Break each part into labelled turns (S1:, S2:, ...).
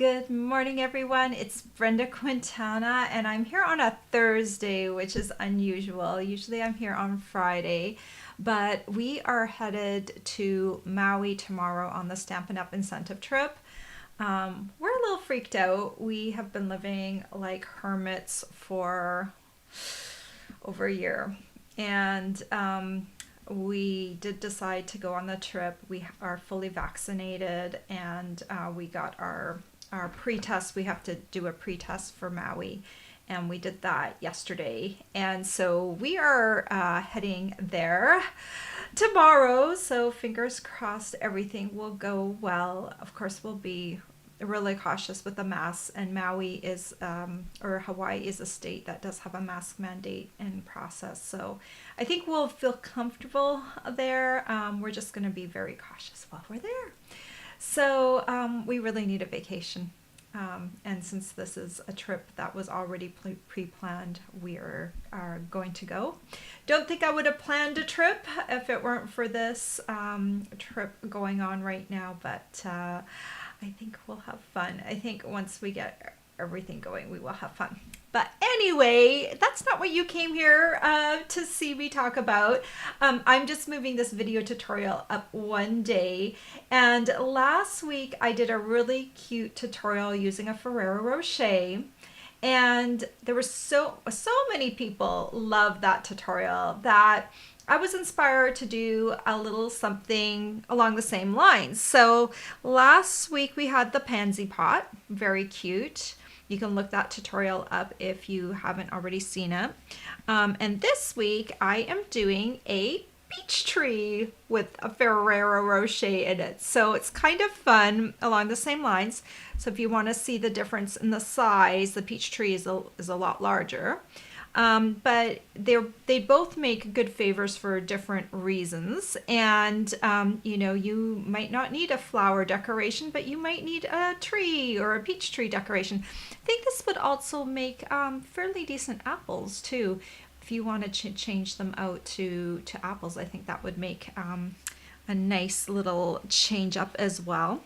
S1: Good morning, everyone. It's Brenda Quintana, and I'm here on a Thursday, which is unusual. Usually I'm here on Friday, but we are headed to Maui tomorrow on the Stampin' Up! Incentive trip. We're a little freaked out. We have been living like hermits for over a year, and we did decide to go on the trip. We are fully vaccinated, and we got our pre-test. We have to do a pre-test for Maui, and we did that yesterday. And so we are heading there tomorrow. So fingers crossed everything will go well. Of course, we'll be really cautious with the masks, and Maui is or Hawaii is a state that does have a mask mandate in process, so I think we'll feel comfortable there. We're just going to be very cautious while we're there. So we really need a vacation, and since this is a trip that was already pre-planned, we are going to go. Don't think I would have planned a trip if it weren't for this trip going on right now, but I think we'll have fun. I think once we get everything going, we will have fun. But anyway, that's not what you came here to see me talk about. I'm just moving this video tutorial up one day. And last week I did a really cute tutorial using a Ferrero Rocher. And there were so many people loved that tutorial that I was inspired to do a little something along the same lines. So last week we had the pansy pot, very cute. You can look that tutorial up if you haven't already seen it. And this week I am doing a peach tree with a Ferrero Rocher in it. So it's kind of fun along the same lines. So if you want to see the difference in the size, the peach tree is a lot larger. But they both make good favors for different reasons. And, you know, you might not need a flower decoration, but you might need a tree or a peach tree decoration. I think this would also make fairly decent apples too. If you want to change them out to apples, I think that would make a nice little change up as well.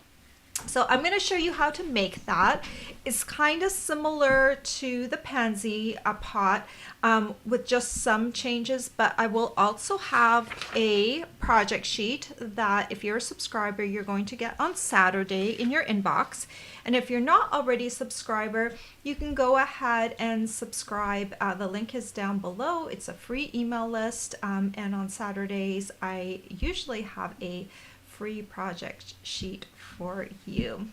S1: So I'm going to show you how to make that. It's kind of similar to the pansy pot with just some changes, but I will also have a project sheet that if you're a subscriber, you're going to get on Saturday in your inbox. And if you're not already a subscriber, you can go ahead and subscribe. The link is down below. It's a free email list. And on Saturdays, I usually have a free project sheet for you.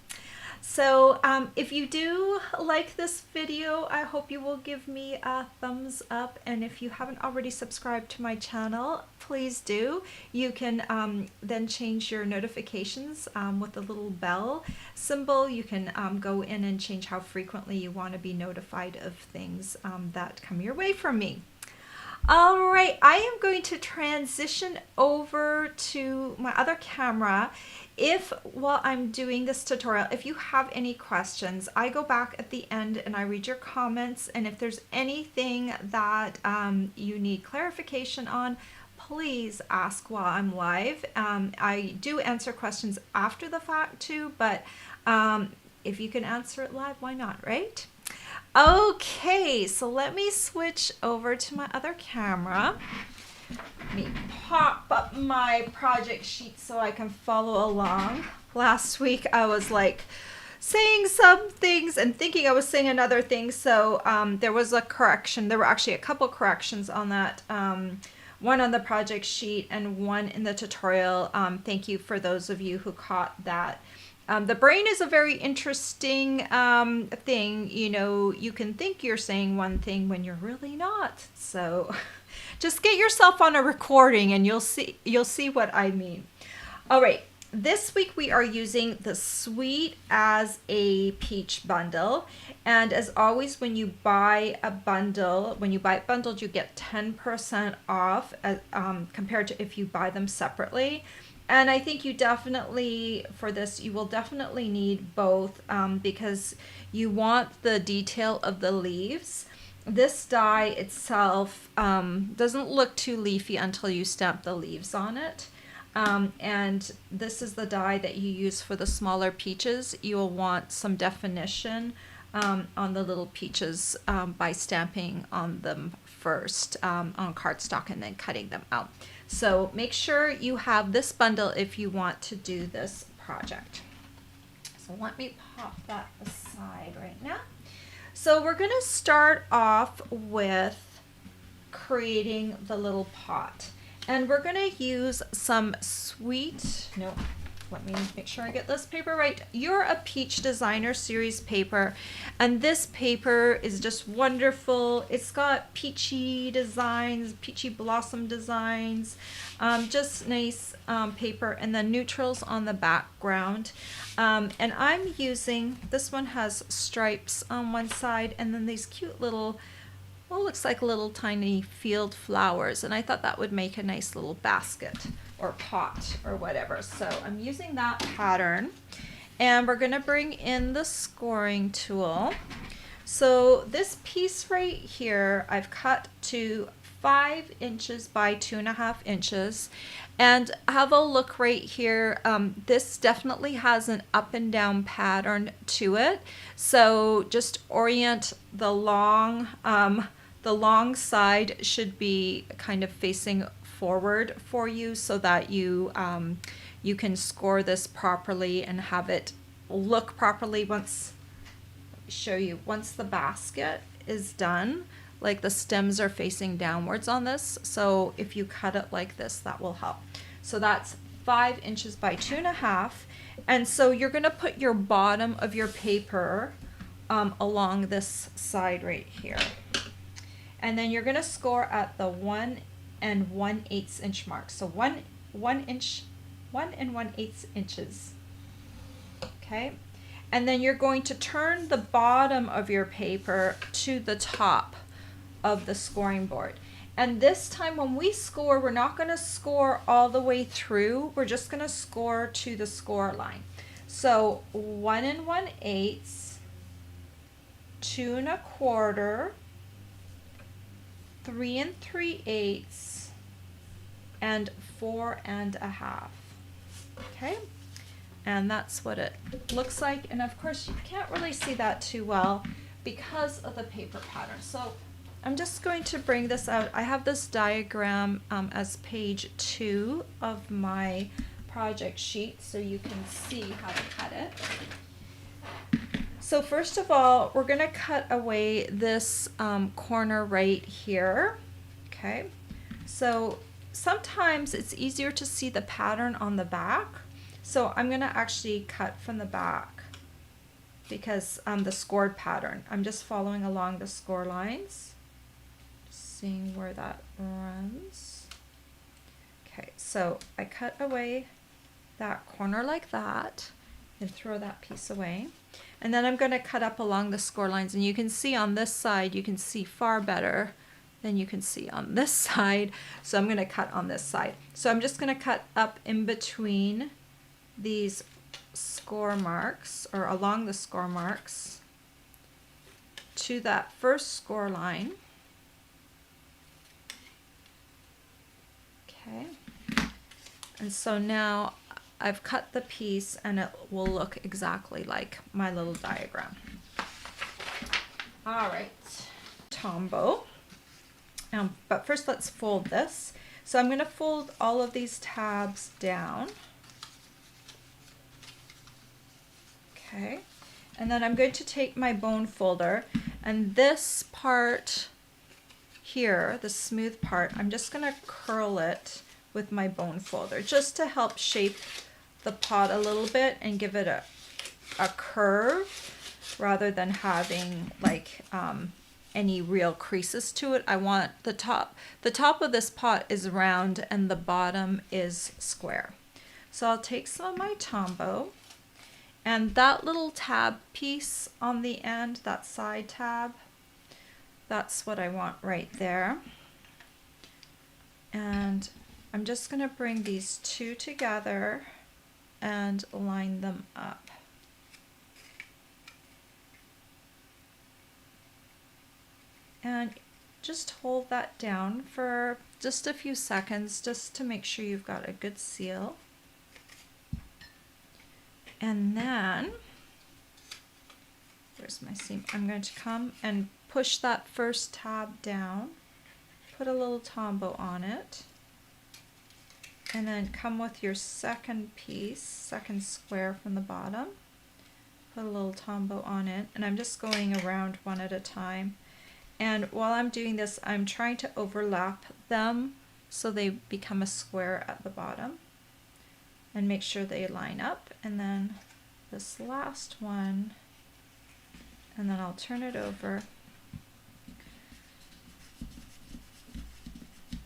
S1: So if you do like this video, I hope you will give me a thumbs up, and if you haven't already subscribed to my channel, please do. You can then change your notifications with the little bell symbol. You can go in and change how frequently you want to be notified of things that come your way from me. All right, I am going to transition over to my other camera. While I'm doing this tutorial, if you have any questions, I go back at the end and I read your comments, and if there's anything that you need clarification on, please ask while I'm live. I do answer questions after the fact too, but if you can answer it live, why not, right? Okay, so let me switch over to my other camera. Let me pop up my project sheet so I can follow along. Last week I was like saying some things and thinking I was saying another thing, so there was a correction. There were actually a couple corrections on that. One on the project sheet and one in the tutorial. Thank you for those of you who caught that. The brain is a very interesting thing. You know, you can think you're saying one thing when you're really not. So just get yourself on a recording and you'll see what I mean. All right, this week we are using the Sweet as a Peach bundle. And as always, when you buy it bundled, you get 10% off compared to if you buy them separately. And I think you definitely, for this, you will definitely need both because you want the detail of the leaves. This die itself doesn't look too leafy until you stamp the leaves on it. And this is the die that you use for the smaller peaches. You'll want some definition on the little peaches by stamping on them first on cardstock and then cutting them out. So make sure you have this bundle if you want to do this project. So let me pop that aside right now. So we're going to start off with creating the little pot. And we're going to use some let me make sure I get this paper right. You're a Peach Designer Series paper. And this paper is just wonderful. It's got peachy designs, peachy blossom designs, just nice paper, and then neutrals on the background. And I'm using, this one has stripes on one side and then these cute little, well, looks like little tiny field flowers, and I thought that would make a nice little basket or pot or whatever. So I'm using that pattern, and we're gonna bring in the scoring tool. So this piece right here I've cut to 5 inches by 2.5 inches, and have a look right here. This definitely has an up and down pattern to it, so just orient the long side should be kind of facing forward for you so that you you can score this properly and have it look properly. Once, let me show you, once the basket is done, like the stems are facing downwards on this, so if you cut it like this, that will help. So that's 5 inches by 2.5, and so you're going to put your bottom of your paper along this side right here. And then you're going to score at the 1 1/8 inch mark. So 1 1/8 inches. Okay. And then you're going to turn the bottom of your paper to the top of the scoring board. And this time when we score, we're not going to score all the way through. We're just going to score to the score line. So 1 1/8, 2 1/4, 3 3/8, and 4 1/2. Okay, and that's what it looks like. And of course you can't really see that too well because of the paper pattern. So I'm just going to bring this out. I have this diagram as page 2 of my project sheet, so you can see how to cut it. So first of all, we're going to cut away this corner right here. Okay, so sometimes it's easier to see the pattern on the back. So I'm going to actually cut from the back because the scored pattern. I'm just following along the score lines, seeing where that runs. Okay, so I cut away that corner like that and throw that piece away. And then I'm going to cut up along the score lines, and you can see on this side, you can see far better than you can see on this side. So I'm going to cut on this side. So I'm just going to cut up in between these score marks, or along the score marks, to that first score line. Okay. And so now I've cut the piece and it will look exactly like my little diagram. All right, Tombow. But first let's fold this. So I'm going to fold all of these tabs down. Okay, and then I'm going to take my bone folder, and this part here, the smooth part, I'm just going to curl it with my bone folder just to help shape the pot a little bit and give it a curve rather than having like any real creases to it. I want the top of this pot is round and the bottom is square. So I'll take some of my Tombow, and that little tab piece on the end, that side tab, that's what I want right there. And I'm just going to bring these two together and line them up. And just hold that down for just a few seconds just to make sure you've got a good seal. And then, where's my seam? I'm going to come and push that first tab down, put a little tombow on it, and then come with your second piece, second square from the bottom, put a little tombow on it, and I'm just going around one at a time. And while I'm doing this, I'm trying to overlap them so they become a square at the bottom, and make sure they line up. And then this last one, and then I'll turn it over.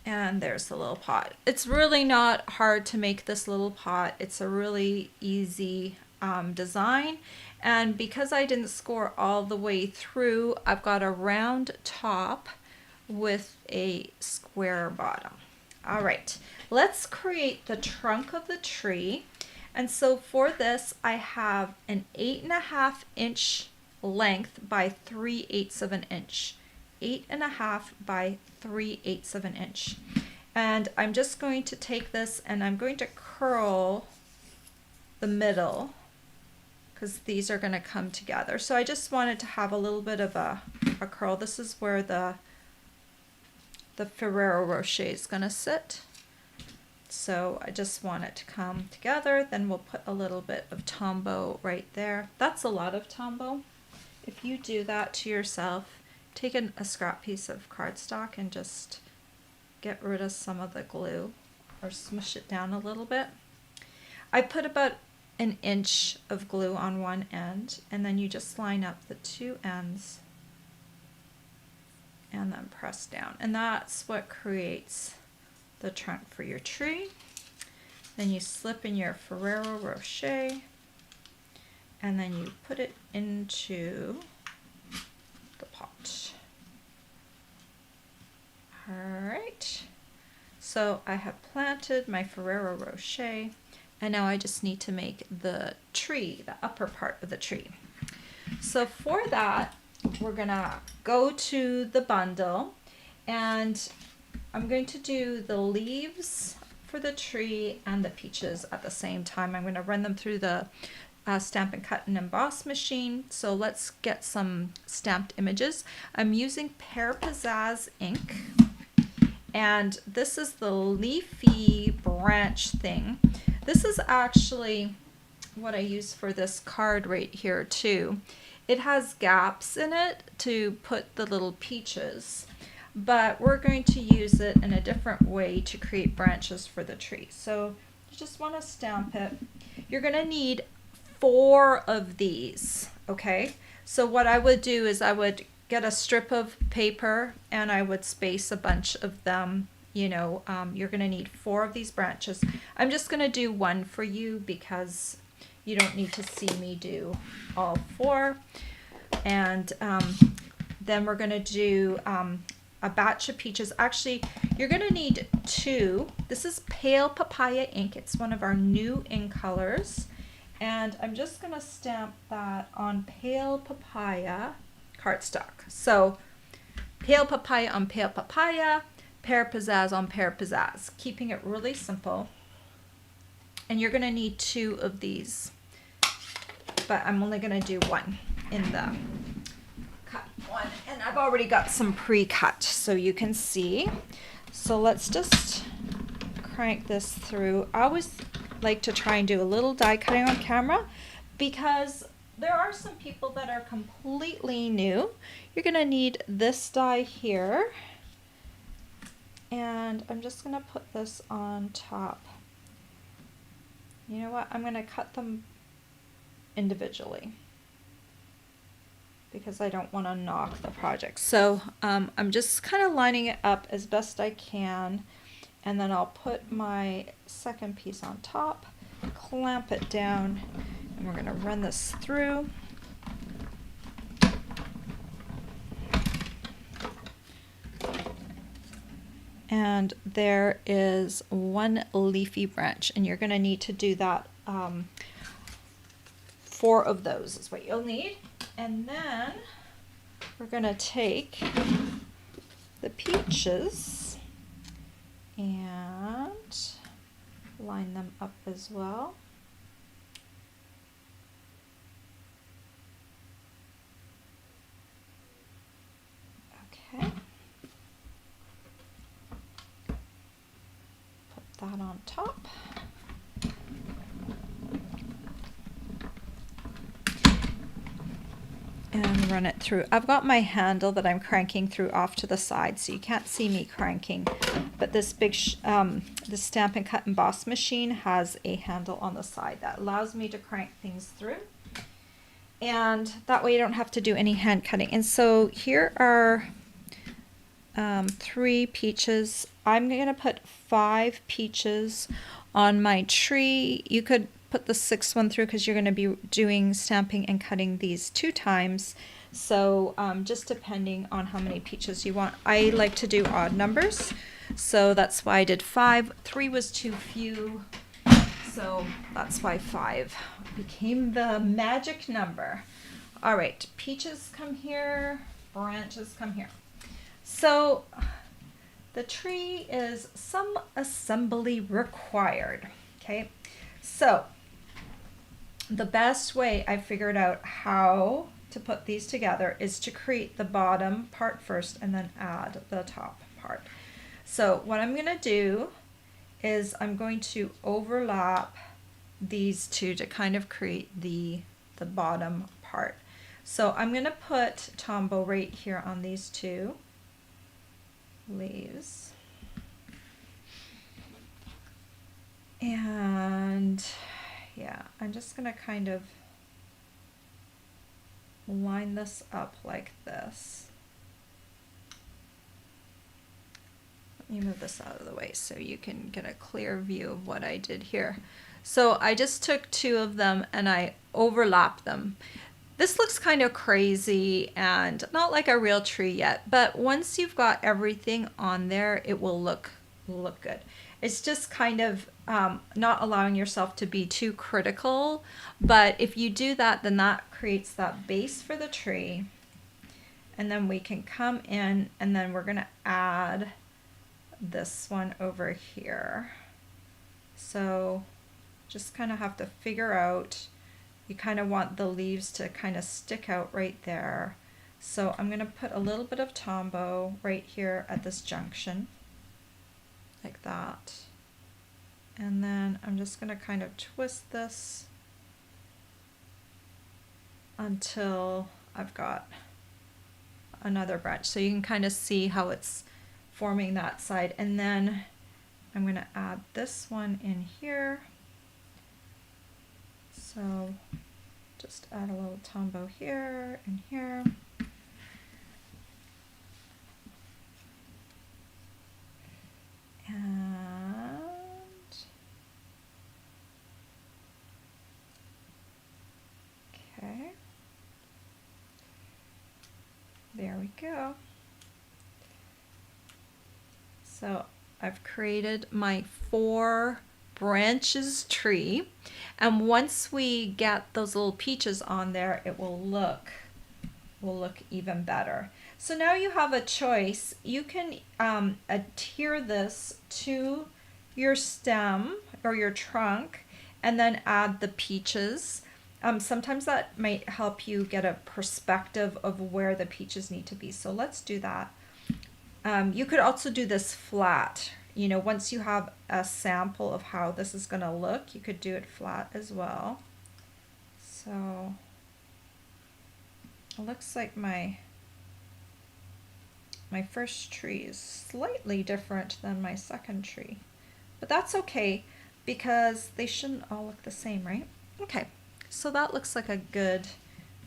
S1: And there's the little pot. It's really not hard to make this little pot. It's a really easy design. And because I didn't score all the way through, I've got a round top with a square bottom. All right, let's create the trunk of the tree. And so for this, I have an 8.5 inch length by 3/8 of an inch. 8.5 by 3/8 of an inch. And I'm just going to take this and I'm going to curl the middle because these are going to come together. So I just wanted to have a little bit of a curl. This is where the Ferrero Rocher is going to sit. So I just want it to come together. Then we'll put a little bit of tombow right there. That's a lot of tombow. If you do that to yourself, take a scrap piece of cardstock and just get rid of some of the glue or smush it down a little bit. I put about an inch of glue on one end, and then you just line up the two ends and then press down. And that's what creates the trunk for your tree. Then you slip in your Ferrero Rocher, and then you put it into the pot. All right, so I have planted my Ferrero Rocher, and now I just need to make the tree, the upper part of the tree. So for that, we're gonna go to the bundle, and I'm going to do the leaves for the tree and the peaches at the same time. I'm gonna run them through the Stampin' Cut and Emboss machine. So let's get some stamped images. I'm using Pear Pizzazz ink, and this is the leafy branch thing. This is actually what I use for this card right here too. It has gaps in it to put the little peaches, but we're going to use it in a different way to create branches for the tree. So you just want to stamp it. You're going to need 4 of these, okay? So what I would do is I would get a strip of paper and I would space a bunch of them. You know, you're going to need 4 of these branches. I'm just going to do 1 for you because you don't need to see me do all 4. And then we're going to do a batch of peaches. Actually, you're going to need 2. This is Pale Papaya ink. It's one of our new ink colors. And I'm just going to stamp that on Pale Papaya cardstock. So Pale Papaya on Pale Papaya, Pear Pizzazz on Pear Pizzazz, keeping it really simple. And you're going to need 2 of these, but I'm only going to do 1 in the cut one. And I've already got some pre-cut so you can see. So let's just crank this through. I always like to try and do a little die cutting on camera because there are some people that are completely new. You're going to need this die here. And I'm just going to put this on top. You know what? I'm going to cut them individually because I don't want to knock the project. So I'm just kind of lining it up as best I can. And then I'll put my second piece on top, clamp it down, and we're going to run this through. And there is 1 leafy branch, and you're going to need to do that. 4 of those is what you'll need. And then we're going to take the peaches and line them up as well. Okay. Put that on top. And run it through. I've got my handle that I'm cranking through off to the side, so you can't see me cranking. But this big, the Stampin' Cut Emboss machine has a handle on the side that allows me to crank things through. And that way you don't have to do any hand cutting. And so here are 3 peaches. I'm going to put 5 peaches on my tree. You could put the 6th one through because you're going to be doing stamping and cutting these 2 times. So just depending on how many peaches you want. I like to do odd numbers, so that's why I did 5. 3 was too few, so that's why 5 became the magic number. All right, peaches come here, branches come here. So the tree is some assembly required. Okay, so the best way I figured out how to put these together is to create the bottom part first and then add the top part. So what I'm going to do is I'm going to overlap these 2 to kind of create the bottom part. So I'm going to put Tombow right here on these 2 leaves. And yeah, I'm just going to kind of line this up like this. Let me move this out of the way so you can get a clear view of what I did here. So I just took 2 of them and I overlapped them. This looks kind of crazy and not like a real tree yet, but once you've got everything on there, it will look good. It's just kind of not allowing yourself to be too critical, but if you do that, then that creates that base for the tree. And then we can come in and then we're going to add this one over here. So just kind of have to figure out, you kind of want the leaves to kind of stick out right there. So I'm going to put a little bit of Tombow right here at this junction, like that. And then I'm just going to kind of twist this until I've got another branch. So you can kind of see how it's forming that side. And then I'm going to add this one in here. So just add a little Tombow here and here. And okay, there we go. So I've created my 4 branches tree, and once we get those little peaches on there, it will look even better. So now you have a choice. You can adhere this to your stem or your trunk and then add the peaches. Sometimes that might help you get a perspective of where the peaches need to be. So let's do that. You could also do this flat. You know, once you have a sample of how this is going to look, you could do it flat as well. So it looks like my first tree is slightly different than my second tree, but that's okay because they shouldn't all look the same, right? Okay, so that looks like a good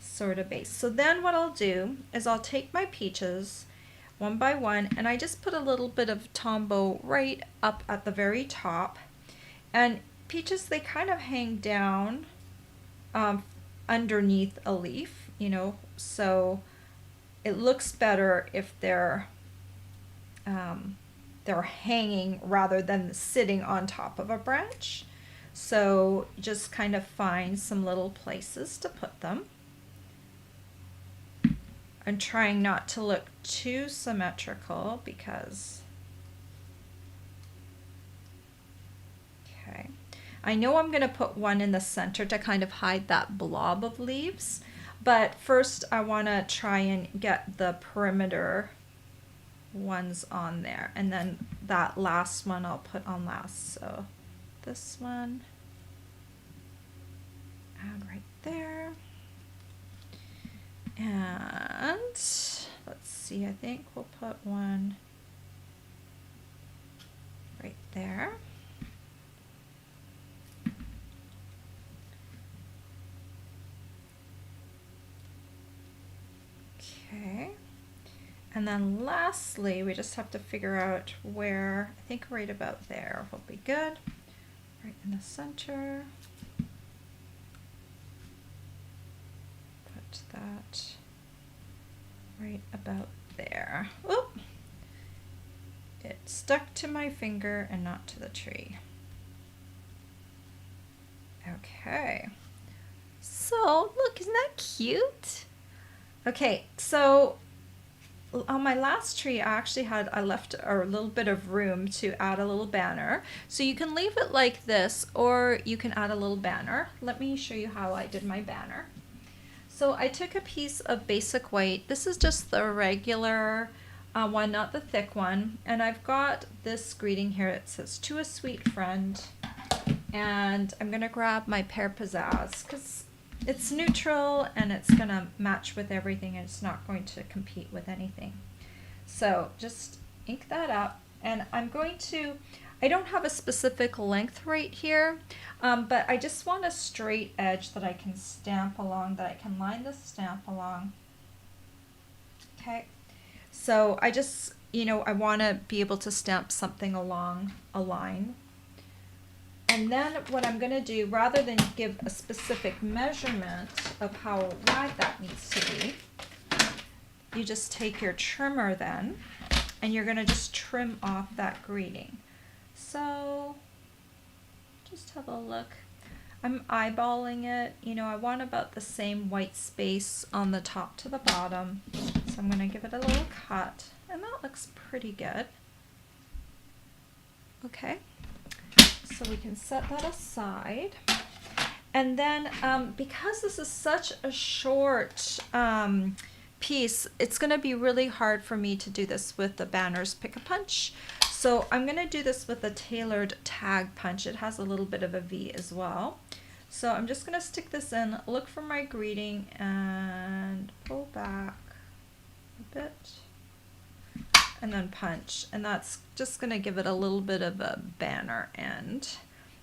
S1: sort of base. So then what I'll do is I'll take my peaches one by one, and I just put a little bit of Tombow right up at the very top. And peaches, they kind of hang down underneath a leaf, you know, so it looks better if they're hanging rather than sitting on top of a branch. So just kind of find some little places to put them. I'm trying not to look too symmetrical because, okay. I know I'm going to put one in the center to kind of hide that blob of leaves, but first I want to try and get the perimeter ones on there, and then that last one I'll put on last. So this one, add right there. And let's see, I think we'll put one right there. Okay. And then lastly, we just have to figure out where, I think right about there will be good. Right in the center. Put that right about there. Oop! It stuck to my finger and not to the tree. Okay. So, look, isn't that cute? Okay, so on my last tree, I left a little bit of room to add a little banner. So you can leave it like this, or you can add a little banner. Let me show you how I did my banner. So I took a piece of basic white. This is just the regular one, not the thick one. And I've got this greeting here. It says, "To a sweet friend." And I'm gonna grab my Pear Pizzazz because it's neutral and it's gonna match with everything and it's not going to compete with anything. So just ink that up, and I'm going to, I don't have a specific length right here, but I just want a straight edge that I can stamp along, that I can line the stamp along. Okay, so I just, I want to be able to stamp something along a line. And then what I'm going to do, rather than give a specific measurement of how wide that needs to be, you just take your trimmer then, and you're going to just trim off that greeting. So just have a look. I'm eyeballing it. I want about the same white space on the top to the bottom. So I'm going to give it a little cut, and that looks pretty good. Okay. So we can set that aside. And then because this is such a short piece, it's going to be really hard for me to do this with the Banners Pick-a-Punch. So I'm going to do this with a tailored tag punch. It has a little bit of a V as well. So I'm just going to stick this in, look for my greeting, and pull back a bit. And then punch, and that's just going to give it a little bit of a banner end.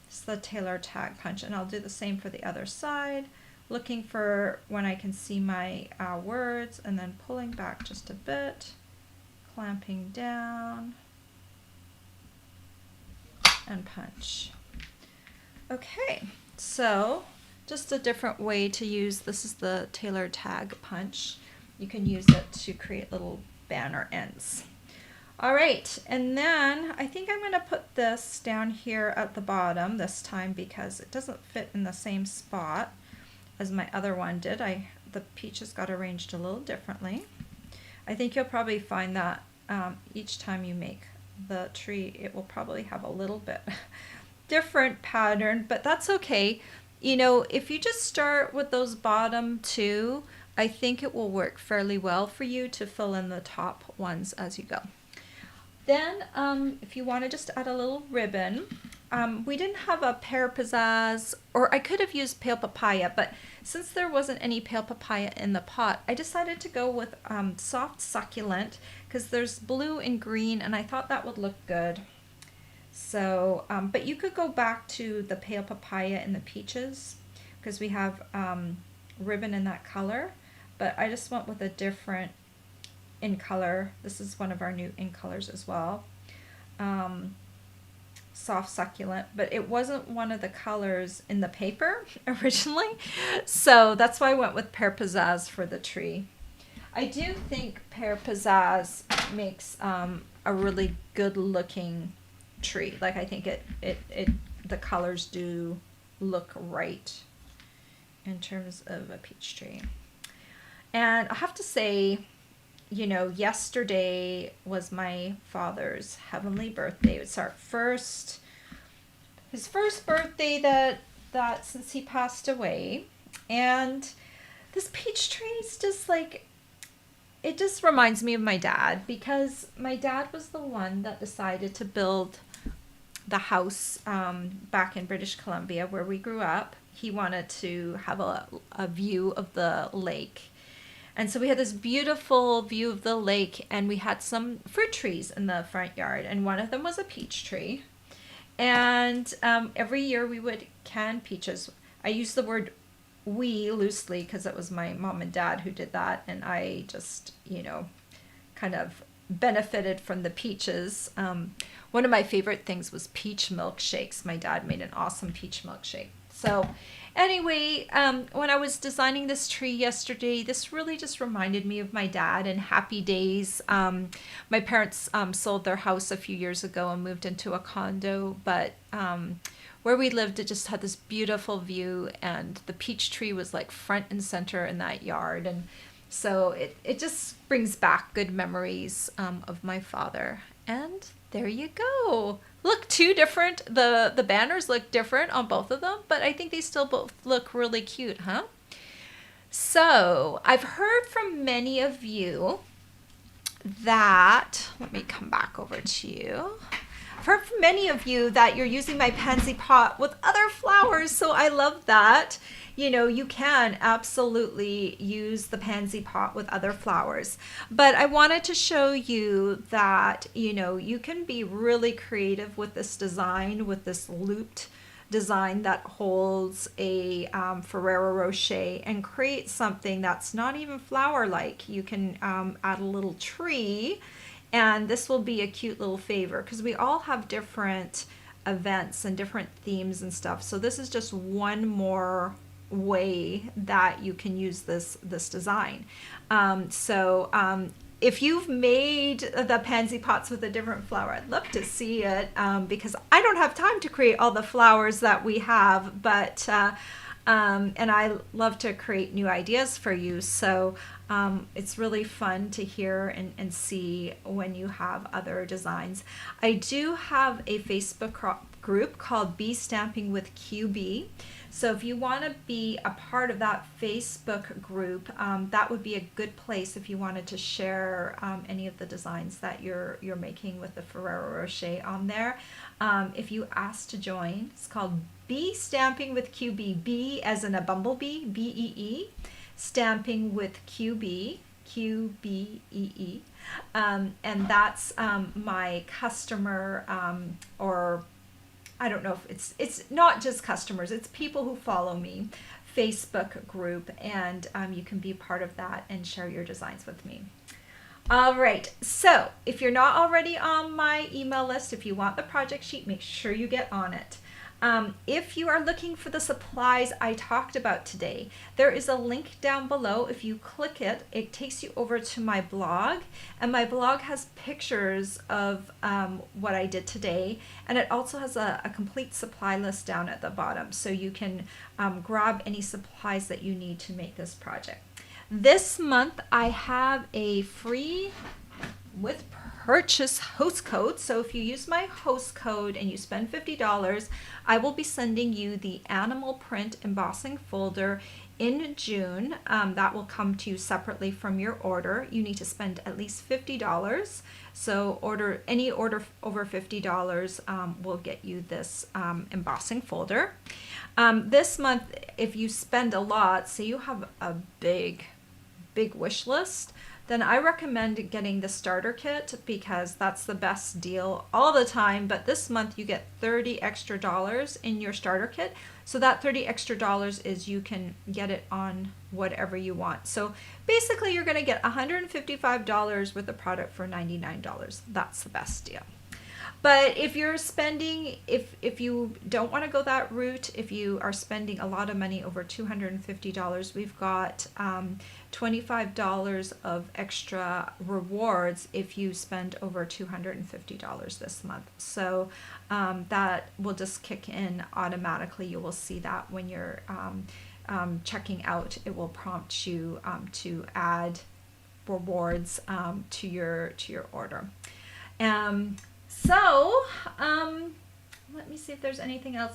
S1: It's the tailor tag punch, and I'll do the same for the other side, looking for when I can see my words, and then pulling back just a bit, clamping down, and punch. Okay, so just a different way to use, this is the tailor tag punch. You can use it to create little banner ends. All right, and then I think I'm going to put this down here at the bottom this time because it doesn't fit in the same spot as my other one did. The peaches got arranged a little differently. I think you'll probably find that each time you make the tree, it will probably have a little bit different pattern, but that's okay. If you just start with those bottom two, I think it will work fairly well for you to fill in the top ones as you go. Then if you want to just add a little ribbon, we didn't have a Pear Pizzazz, or I could have used pale papaya, but since there wasn't any pale papaya in the pot, I decided to go with soft succulent because there's blue and green, and I thought that would look good. So, but you could go back to the pale papaya and the peaches because we have ribbon in that color, but I just went with a different in color. This is one of our new in colors as well. Soft succulent, but it wasn't one of the colors in the paper originally, so that's why I went with Pear Pizzazz for the tree. I do think Pear Pizzazz makes a really good looking tree. Like I think the colors do look right in terms of a peach tree. And I have to say, yesterday was my father's heavenly birthday. It's his first birthday that since he passed away. And this peach tree is just like, it just reminds me of my dad, because my dad was the one that decided to build the house back in British Columbia where we grew up. He wanted to have a view of the lake. And so we had this beautiful view of the lake, and we had some fruit trees in the front yard, and one of them was a peach tree. And every year we would can peaches. I use the word we loosely because it was my mom and dad who did that, and I just, kind of benefited from the peaches. One of my favorite things was peach milkshakes. My dad made an awesome peach milkshake. So anyway, when I was designing this tree yesterday, this really just reminded me of my dad and happy days. My parents sold their house a few years ago and moved into a condo, but where we lived, it just had this beautiful view, and the peach tree was like front and center in that yard. And so it just brings back good memories of my father. And there you go. Look, two different, the banners look different on both of them, but I think they still both look really cute, huh? So I've heard from many of you that, let me come back over to you. I've heard from many of you that you're using my pansy pot with other flowers, so I love that. You can absolutely use the pansy pot with other flowers. But I wanted to show you that, you can be really creative with this design, with this looped design that holds a Ferrero Rocher, and create something that's not even flower-like. You can add a little tree, and this will be a cute little favor because we all have different events and different themes and stuff. So this is just one more way that you can use this design. If you've made the pansy pots with a different flower, I'd love to see it, because I don't have time to create all the flowers that we have, but and I love to create new ideas for you. So it's really fun to hear and see when you have other designs. I do have a Facebook group called Bee Stamping with QB. So if you want to be a part of that Facebook group, that would be a good place if you wanted to share any of the designs that you're making with the Ferrero Rocher on there. If you ask to join, it's called Bee Stamping with QB. Bee as in a bumblebee, B-E-E. Stamping with QB, QBEE. And that's my customer, or I don't know if it's not just customers, it's people who follow me, Facebook group, and you can be part of that and share your designs with me. All right, so if you're not already on my email list, if you want the project sheet, make sure you get on it. If you are looking for the supplies I talked about today, there is a link down below. If you click it, it takes you over to my blog, and my blog has pictures of what I did today, and it also has a complete supply list down at the bottom, so you can grab any supplies that you need to make this project. This month I have a free with purchase host code. So if you use my host code and you spend $50, I will be sending you the animal print embossing folder in June. That will come to you separately from your order. You need to spend at least $50. So any order over $50 will get you this embossing folder. This month, if you spend a lot, say you have a big wish list, then I recommend getting the starter kit because that's the best deal all the time. But this month you get $30 extra in your starter kit. So that $30 extra is you can get it on whatever you want. So basically you're going to get $155 worth of product for $99. That's the best deal. But if you're spending, if you don't want to go that route, if you are spending a lot of money over $250, we've got $25 of extra rewards if you spend over $250 this month. So that will just kick in automatically. You will see that when you're checking out, it will prompt you to add rewards to your order. So let me see if there's anything else.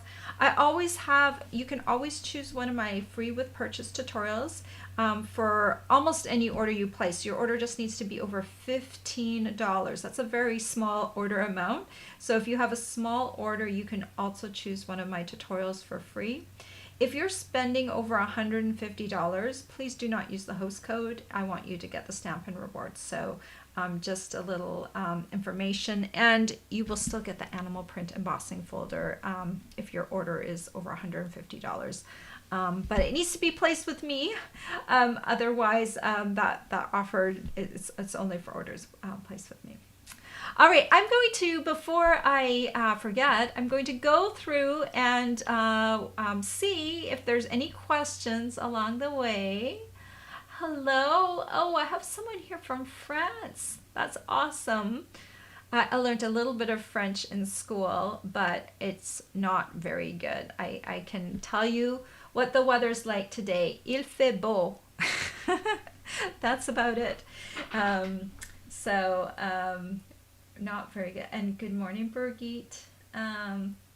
S1: You can always choose one of my free with purchase tutorials for almost any order you place. Your order just needs to be over $15. That's a very small order amount. So if you have a small order, you can also choose one of my tutorials for free. If you're spending over $150, please do not use the host code. I want you to get the Stampin' rewards. So just a little information, and you will still get the animal print embossing folder if your order is over $150. But it needs to be placed with me. Otherwise, that offer it's only for orders placed with me. All right, I'm going to, before I forget, I'm going to go through and see if there's any questions along the way. Hello. Oh, I have someone here from France. That's awesome. I learned a little bit of French in school, but it's not very good. I can tell you what the weather's like today. Il fait beau. That's about it. Not very good. And good morning, Birgit.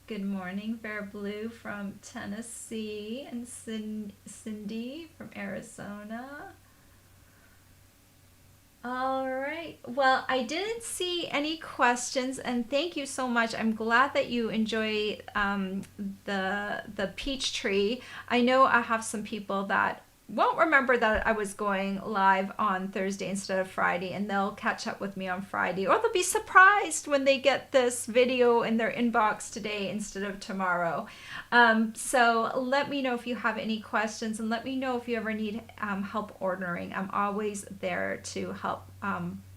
S1: Good morning, Bear Blue from Tennessee, and Cindy from Arizona. All right. Well, I didn't see any questions, and thank you so much. I'm glad that you enjoy the peach tree. I know I have some people that won't remember that I was going live on Thursday instead of Friday, and they'll catch up with me on Friday, or they'll be surprised when they get this video in their inbox today instead of tomorrow. So let me know if you have any questions, and let me know if you ever need help ordering. I'm always there to help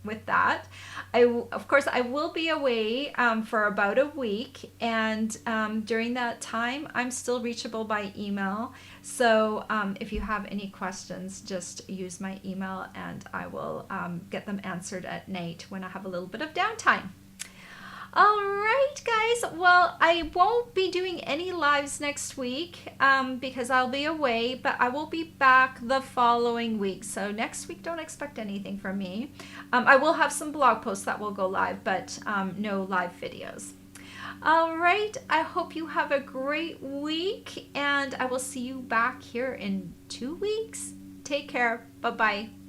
S1: with that. Of course, I will be away for about a week, and during that time, I'm still reachable by email. So if you have any questions, just use my email, and I will get them answered at night when I have a little bit of downtime. All right, guys. Well, I won't be doing any lives next week because I'll be away, but I will be back the following week. So next week, don't expect anything from me. I will have some blog posts that will go live, but no live videos. All right. I hope you have a great week, and I will see you back here in 2 weeks. Take care. Bye-bye.